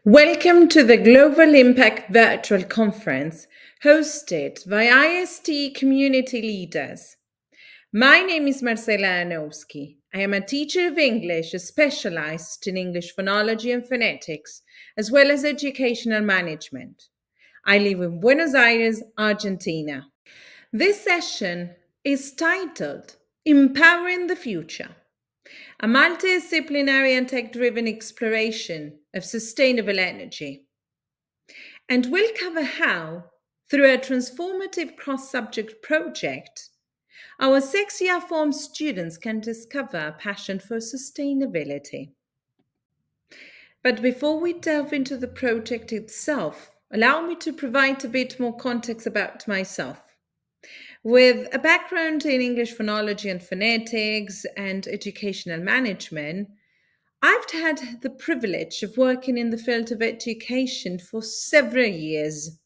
Welcome to the Global Impact Virtual Conference hosted by IST community leaders. My name is Marcela Anowski. I am a teacher of English specialized in English phonology and phonetics, as well as educational management. I live in Buenos Aires, Argentina. This session is titled Empowering the Future, a multidisciplinary and tech-driven exploration of sustainable energy. And we'll cover how, through a transformative cross-subject project, our 6-year form students can discover a passion for sustainability. But before we delve into the project itself, allow me to provide a bit more context about myself. With a background in English phonology and phonetics and educational management, I've had the privilege of working in the field of education for several years.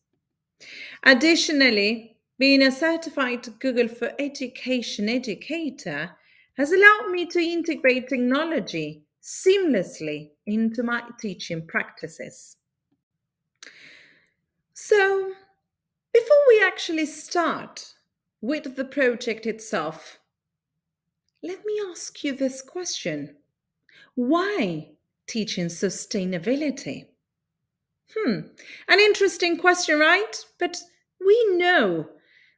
Additionally, being a certified Google for Education educator has allowed me to integrate technology seamlessly into my teaching practices. So, before we actually start with the project itself, let me ask you this question. Why teaching sustainability? An interesting question, right? But we know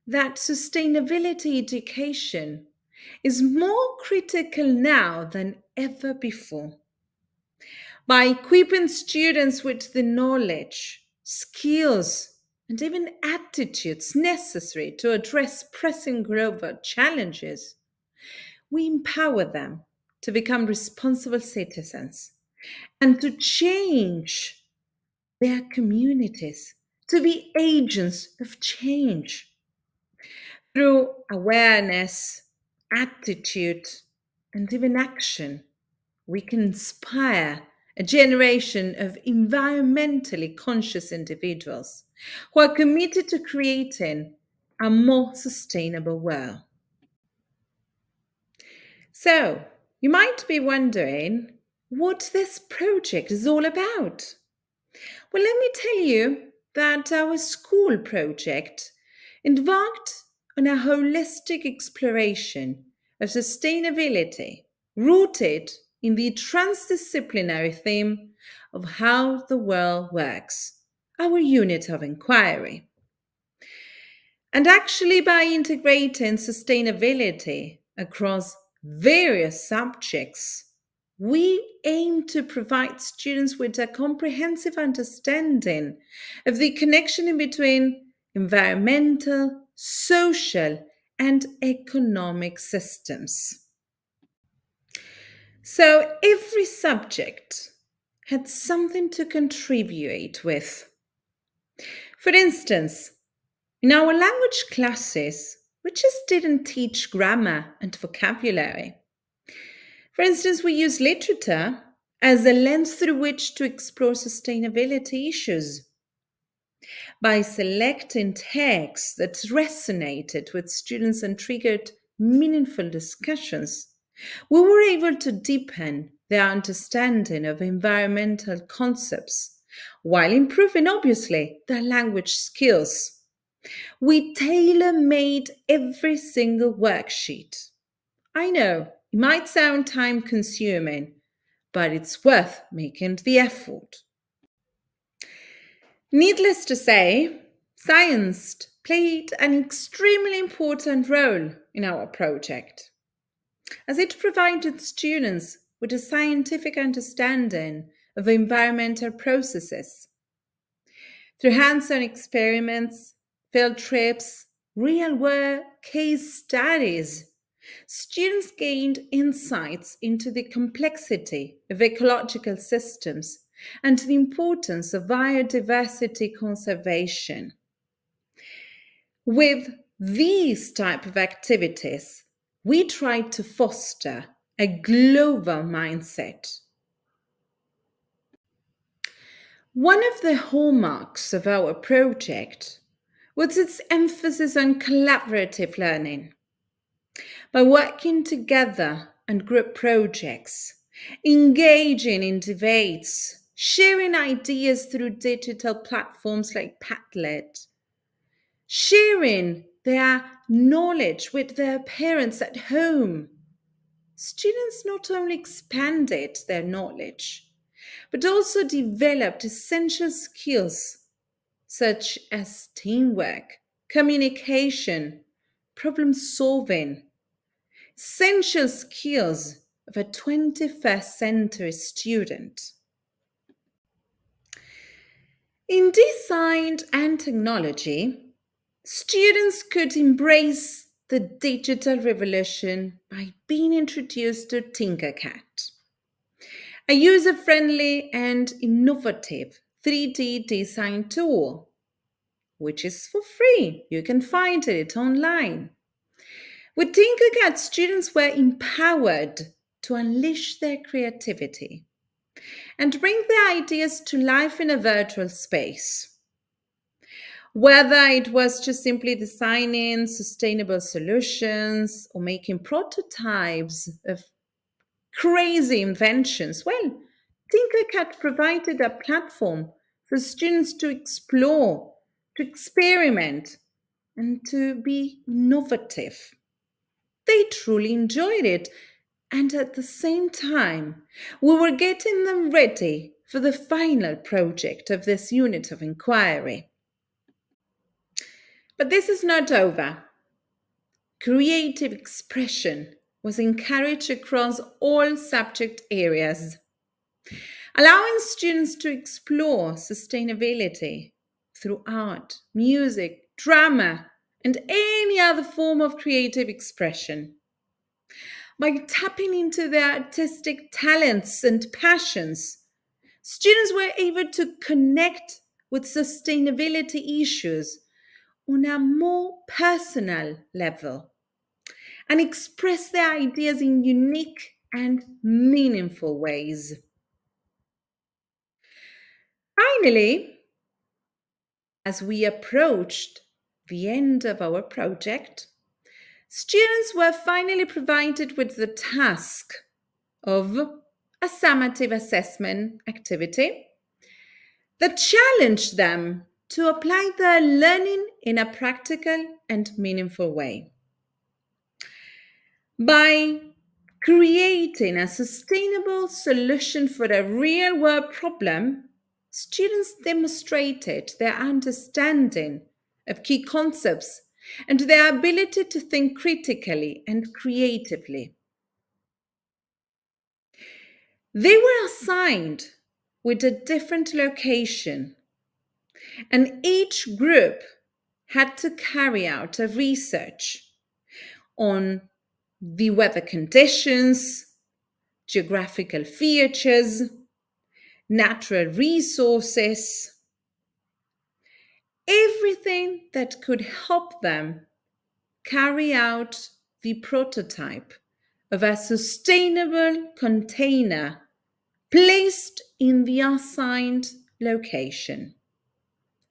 that sustainability education is more critical now than ever before. By equipping students with the knowledge, skills, and even attitudes necessary to address pressing global challenges, we empower them to become responsible citizens and to change their communities, to be agents of change. Through awareness, attitude, and even action, we can inspire a generation of environmentally conscious individuals who are committed to creating a more sustainable world. So, you might be wondering what this project is all about. Well, let me tell you that our school project embarked on a holistic exploration of sustainability rooted in the transdisciplinary theme of how the world works, our unit of inquiry. And actually, by integrating sustainability across various subjects, we aim to provide students with a comprehensive understanding of the connection in between environmental, social, and economic systems. So every subject had something to contribute with. For instance, in our language classes, we just didn't teach grammar and vocabulary. For instance, we use literature as a lens through which to explore sustainability issues. By selecting texts that resonated with students and triggered meaningful discussions, we were able to deepen their understanding of environmental concepts while improving, obviously, their language skills. We tailor-made every single worksheet. I know it might sound time consuming, but it's worth making the effort. Needless to say, science played an extremely important role in our project, as it provided students with a scientific understanding of environmental processes. Through hands-on experiments, field trips, real-world case studies, students gained insights into the complexity of ecological systems and the importance of biodiversity conservation. With these type of activities, we tried to foster a global mindset. One of the hallmarks of our project was its emphasis on collaborative learning. By working together on group projects, engaging in debates, sharing ideas through digital platforms like Padlet, sharing their knowledge with their parents at home. Students not only expanded their knowledge, but also developed essential skills such as teamwork, communication, problem solving, essential skills of a 21st century student. In design and technology, students could embrace the digital revolution by being introduced to Tinkercad, a user friendly and innovative 3D design tool, which is for free. You can find it online. With Tinkercad, students were empowered to unleash their creativity and bring their ideas to life in a virtual space. Whether it was just simply designing sustainable solutions or making prototypes of crazy inventions, well, Tinkercad provided a platform for students to explore, to experiment, and to be innovative. They truly enjoyed it, and at the same time, we were getting them ready for the final project of this unit of inquiry. But this is not over. Creative expression was encouraged across all subject areas, allowing students to explore sustainability through art, music, drama, and any other form of creative expression. By tapping into their artistic talents and passions, students were able to connect with sustainability issues on a more personal level and express their ideas in unique and meaningful ways. Finally, as we approached the end of our project, students were finally provided with the task of a summative assessment activity that challenged them to apply their learning in a practical and meaningful way. By creating a sustainable solution for a real world problem, students demonstrated their understanding of key concepts and their ability to think critically and creatively. They were assigned with a different location, and each group had to carry out a research on the weather conditions, geographical features, natural resources, everything that could help them carry out the prototype of a sustainable container placed in the assigned location.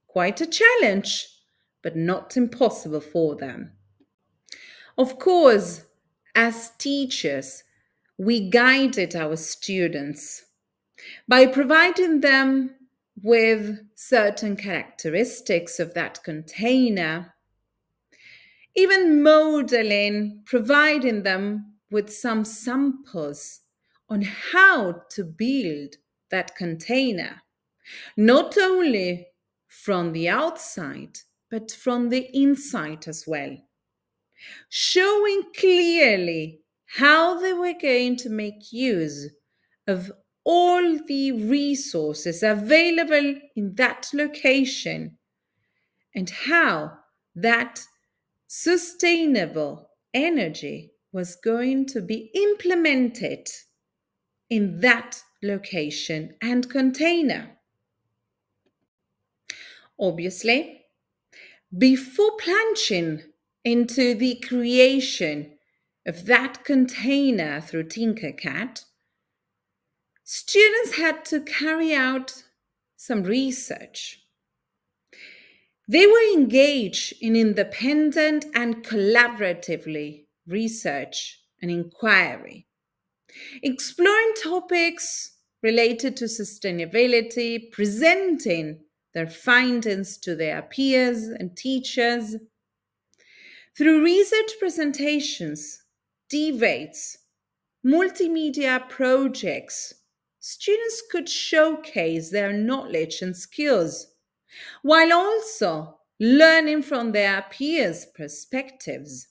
Quite a challenge, but not impossible for them. Of course, as teachers, we guided our students by providing them with certain characteristics of that container, even modeling, providing them with some samples on how to build that container, not only from the outside, but from the inside as well, showing clearly how they were going to make use of all the resources available in that location and how that sustainable energy was going to be implemented in that location and container. Obviously, before plunging into the creation of that container through Tinkercad, students had to carry out some research. They were engaged in independent and collaboratively research and inquiry, exploring topics related to sustainability, presenting their findings to their peers and teachers. Through research presentations, debates, multimedia projects, students could showcase their knowledge and skills while also learning from their peers' perspectives.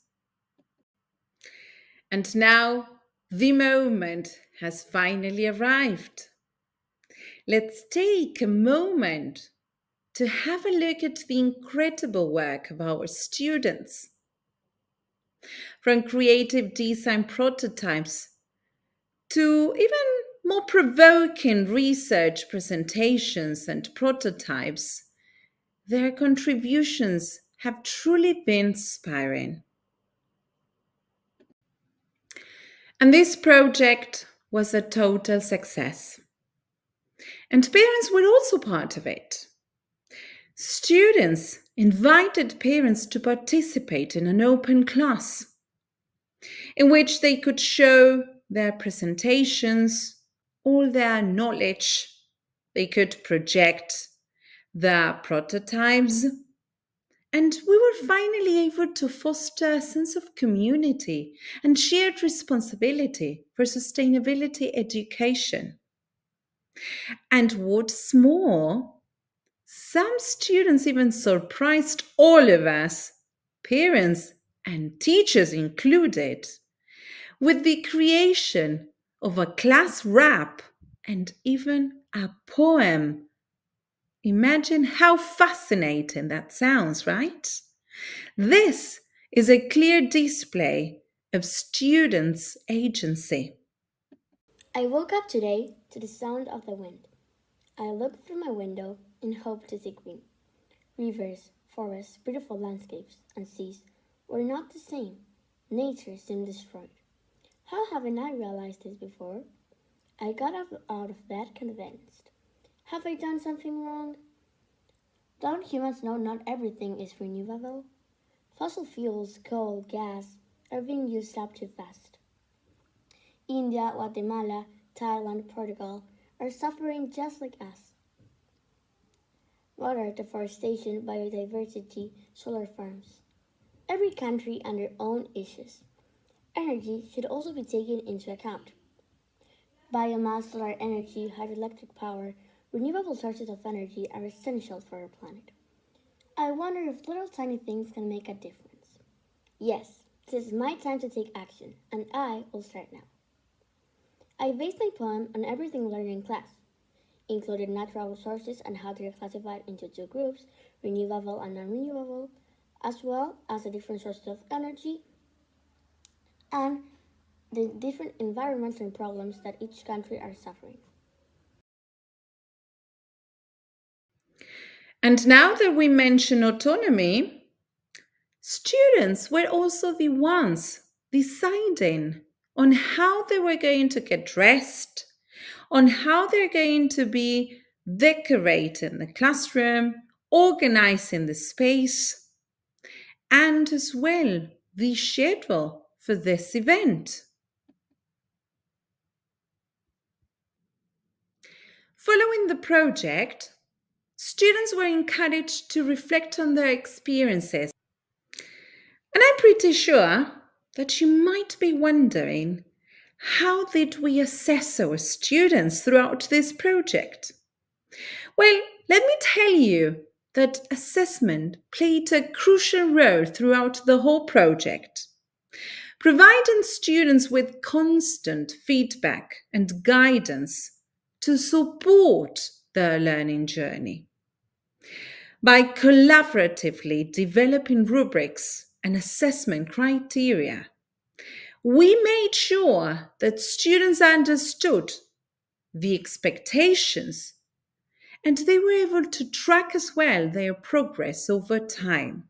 And now the moment has finally arrived. Let's take a moment to have a look at the incredible work of our students. From creative design prototypes to even more provoking research presentations and prototypes, their contributions have truly been inspiring. And this project was a total success. And parents were also part of it. Students invited parents to participate in an open class in which they could show their presentations, all their knowledge. They could project their prototypes. And we were finally able to foster a sense of community and shared responsibility for sustainability education. And what's more, some students even surprised all of us, parents and teachers included, with the creation of a class rap and even a poem. Imagine how fascinating that sounds, right? This is a clear display of students' agency. I woke up today to the sound of the wind. I looked through my window and hoped to see green. Rivers, forests, beautiful landscapes, and seas were not the same. Nature seemed destroyed. How haven't I realized this before? I got up out of bed convinced. Have I done something wrong? Don't humans know not everything is renewable? Fossil fuels, coal, gas are being used up too fast. India, Guatemala, Thailand, Portugal are suffering just like us. Water, deforestation, biodiversity, solar farms. Every country and their own issues. Energy should also be taken into account. Biomass, solar energy, hydroelectric power, renewable sources of energy are essential for our planet. I wonder if little tiny things can make a difference. Yes, this is my time to take action, and I will start now. I based my poem on everything learned in class, included natural resources and how they are classified into two groups, renewable and non-renewable, as well as the different sources of energy and the different environments and problems that each country are suffering. And now that we mention autonomy, students were also the ones deciding on how they were going to get dressed, on how they're going to be decorating the classroom, organizing the space, and as well the schedule for this event. Following the project, students were encouraged to reflect on their experiences. And I'm pretty sure that you might be wondering, how did we assess our students throughout this project? Well, let me tell you that assessment played a crucial role throughout the whole project, providing students with constant feedback and guidance to support their learning journey. By collaboratively developing rubrics and assessment criteria, we made sure that students understood the expectations and they were able to track as well their progress over time.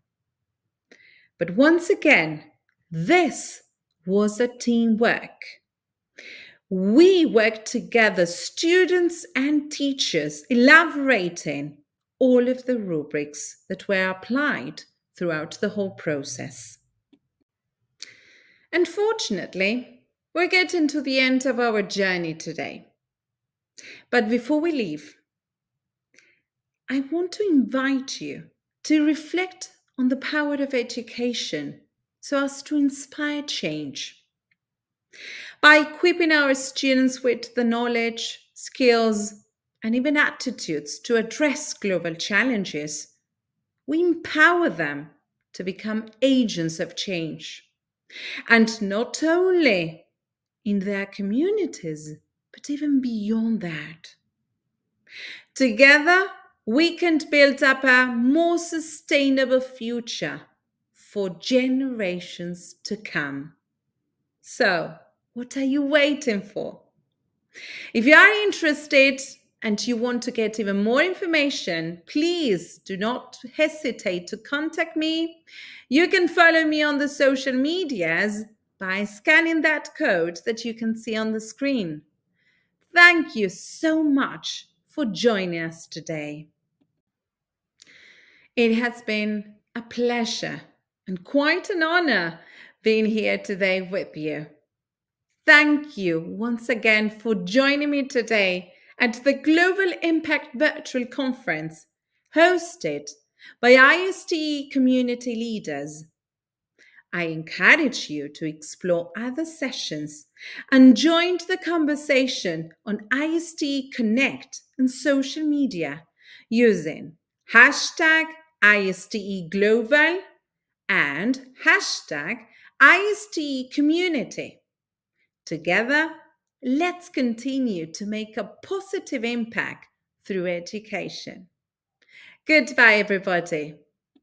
But once again, this was a teamwork. We worked together, students and teachers, elaborating all of the rubrics that were applied throughout the whole process. Unfortunately, we're getting to the end of our journey today. But before we leave, I want to invite you to reflect on the power of education so as to inspire change. By equipping our students with the knowledge, skills, and even attitudes to address global challenges, we empower them to become agents of change. And not only in their communities, but even beyond that. Together, we can build up a more sustainable future for generations to come. So, what are you waiting for? If you are interested and you want to get even more information, please do not hesitate to contact me. You can follow me on the social medias by scanning that code that you can see on the screen. Thank you so much for joining us today. It has been a pleasure and quite an honor being here today with you. Thank you once again for joining me today at the Global Impact Virtual Conference hosted by ISTE community leaders. I encourage you to explore other sessions and join the conversation on ISTE Connect and social media using hashtag ISTE Global and hashtag ISTE Community. Together, let's continue to make a positive impact through education. Goodbye, everybody.